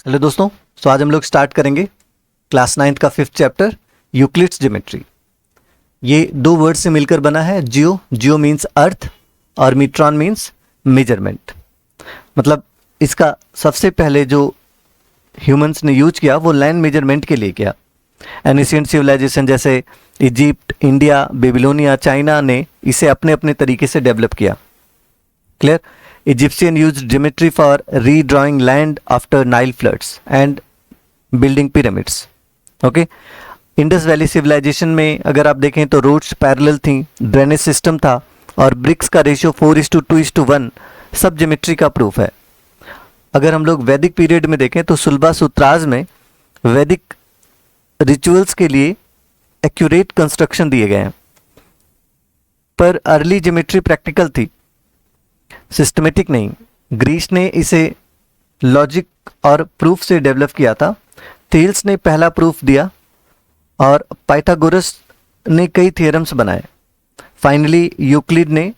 Hello दोस्तों, तो आज हम लोग स्टार्ट करेंगे क्लास 9 का 5th चैप्टर यूक्लिड्स ज्योमेट्री। ये दो वर्ड से मिलकर बना है। जियो मीन्स अर्थ और मीट्रॉन मीन्स मेजरमेंट। मतलब इसका सबसे पहले जो ह्यूमंस ने यूज किया वो लैंड मेजरमेंट के लिए किया। एनिशिएंट सिविलाइजेशन जैसे इजिप्ट, इंडिया, बेबीलोनिया, चाइना ने इसे अपने अपने तरीके से डेवलप किया। Clear? Egyptian used geometry for redrawing land after Nile floods and building pyramids. Okay? Indus valley civilisation में अगर आप देखें तो रोड्स पैरेलल थी, ड्रेनेज सिस्टम था और ब्रिक्स का रेशियो 4:2:1 सब ज्योमेट्री का प्रूफ है। अगर हम लोग वैदिक पीरियड में देखें तो सुलभा सूत्राज में वैदिक रिचुअल्स के लिए एक्यूरेट कंस्ट्रक्शन दिए गए हैं। पर अर्ली ज्योमेट्री प्रैक्टिकल थी, सिस्टमेटिक नहीं। ग्रीस ने इसे लॉजिक और प्रूफ से डेवलप किया था। थेल्स ने पहला प्रूफ दिया और पाइथागोरस ने कई थियरम्स बनाए। फाइनली यूक्लिड ने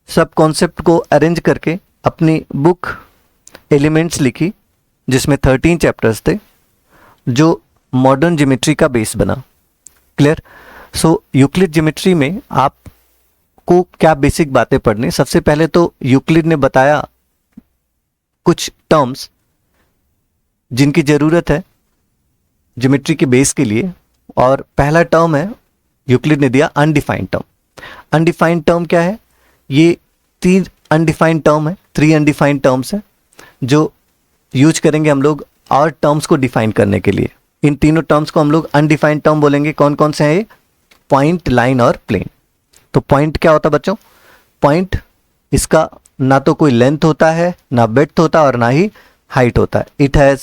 सब कॉन्सेप्ट को अरेंज करके अपनी बुक एलिमेंट्स लिखी, जिसमें 13 चैप्टर्स थे, जो मॉडर्न ज्योमेट्री का बेस बना। क्लियर? सो यूक्लिड ज्योमेट्री में आप को क्या बेसिक बातें पढ़ने। सबसे पहले तो यूक्लिड ने बताया कुछ टर्म्स जिनकी जरूरत है ज्योमेट्री के बेस के लिए, और पहला टर्म है यूक्लिड ने दिया अनडिफाइंड टर्म। अनडिफाइंड टर्म क्या है? ये 3 अनडिफाइंड टर्म है, 3 अनडिफाइंड टर्म्स है जो यूज करेंगे हम लोग और टर्म्स को डिफाइन करने के लिए। इन तीनों टर्म्स को हम लोग अनडिफाइंड टर्म बोलेंगे। कौन कौन से हैं ये? पॉइंट, लाइन और प्लेन। तो पॉइंट क्या होता है बच्चों? पॉइंट इसका ना तो कोई लेंथ होता है, ना ब्रेड्थ होता है और ना ही हाइट होता है। It has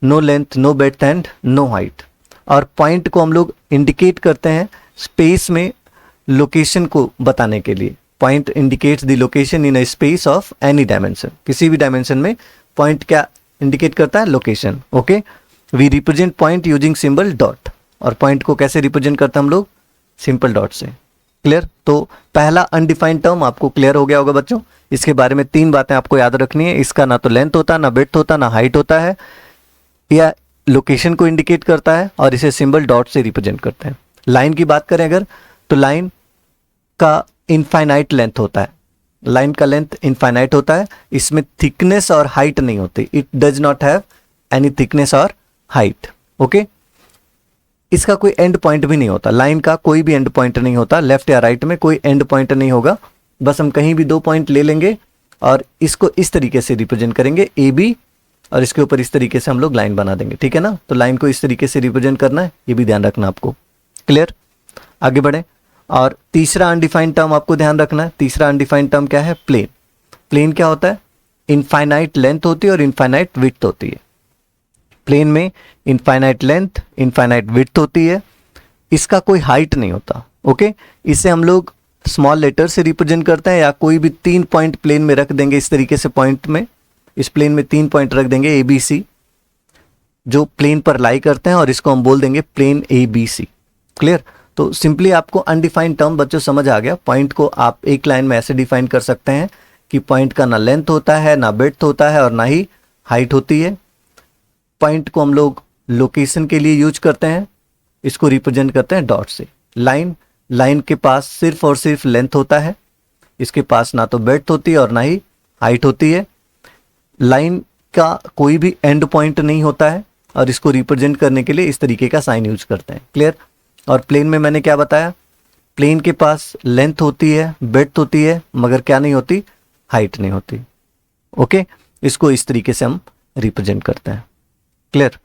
no length, no breadth and no height. और पॉइंट को हम लोग इंडिकेट करते हैं स्पेस में लोकेशन को बताने के लिए। Point indicates the location in a space of any dimension. किसी भी डायमेंशन में पॉइंट क्या इंडिकेट करता है? Location. Okay, we represent point using symbol dot. और पॉइंट को कैसे रिप्रेजेंट करते हैं हम लोग? सिंपल डॉट से। क्लियर? तो पहला अनडिफाइंड टर्म आपको क्लियर हो गया होगा बच्चों। इसके बारे में 3 बातें आपको याद रखनी है। इसका ना तो लेंथ होता, ना ब्रेड्थ होता, ना हाइट होता है, या लोकेशन को इंडिकेट करता है, और इसे सिंबल डॉट से रिप्रेजेंट करते हैं। लाइन की बात करें अगर, तो लाइन का इनफाइनाइट लेंथ होता है। लाइन का लेंथ इनफाइनाइट होता है, इसमें थिकनेस और हाइट नहीं होती। It does not have any thickness और हाइट। ओके, इसका कोई एंड पॉइंट भी नहीं होता। लाइन का कोई भी एंड पॉइंट नहीं होता, लेफ्ट या राइट में कोई एंड पॉइंट नहीं होगा। बस हम कहीं भी 2 पॉइंट ले लेंगे और इसको इस तरीके से रिप्रेजेंट करेंगे ए बी, और इसके ऊपर इस तरीके से हम लोग लाइन बना देंगे। ठीक है ना? तो लाइन को इस तरीके से रिप्रेजेंट करना है, ये भी ध्यान रखना आपको। क्लियर? आगे बढ़े। और तीसरा अनडिफाइंड टर्म आपको ध्यान रखना है। तीसरा अनडिफाइंड टर्म क्या है? प्लेन। प्लेन क्या होता है? इनफाइनाइट लेंथ होती है और इनफाइनाइट विड्थ होती है। प्लेन में इनफाइनाइट लेंथ, इनफाइनाइट विड्थ होती है, इसका कोई हाइट नहीं होता। ओके, इसे हम लोग स्मॉल लेटर से रिप्रेजेंट करते हैं, या कोई भी 3 पॉइंट प्लेन में रख देंगे इस तरीके से। पॉइंट में, इस प्लेन में 3 पॉइंट रख देंगे ABC, जो प्लेन पर लाई करते हैं, और इसको हम बोल देंगे प्लेन ABC। क्लियर? तो सिंपली आपको अनडिफाइंड टर्म बच्चों समझ आ गया। पॉइंट को आप एक लाइन में ऐसे डिफाइन कर सकते हैं कि पॉइंट का ना लेंथ होता है, ना ब्रेड्थ होता है और ना ही हाइट होती है। पॉइंट को हम लोग लोकेशन के लिए यूज करते हैं, इसको रिप्रेजेंट करते हैं डॉट से। लाइन के पास सिर्फ और सिर्फ लेंथ होता है, इसके पास ना तो ब्रेड्थ होती है और ना ही हाइट होती है। लाइन का कोई भी एंड पॉइंट नहीं होता है, और इसको रिप्रेजेंट करने के लिए इस तरीके का साइन यूज करते हैं। क्लियर? और प्लेन में मैंने क्या बताया? प्लेन के पास लेंथ होती है, ब्रेड्थ होती है, मगर क्या नहीं होती? हाइट नहीं होती। ओके, इसको इस तरीके से हम रिप्रेजेंट करते हैं। क्लियर?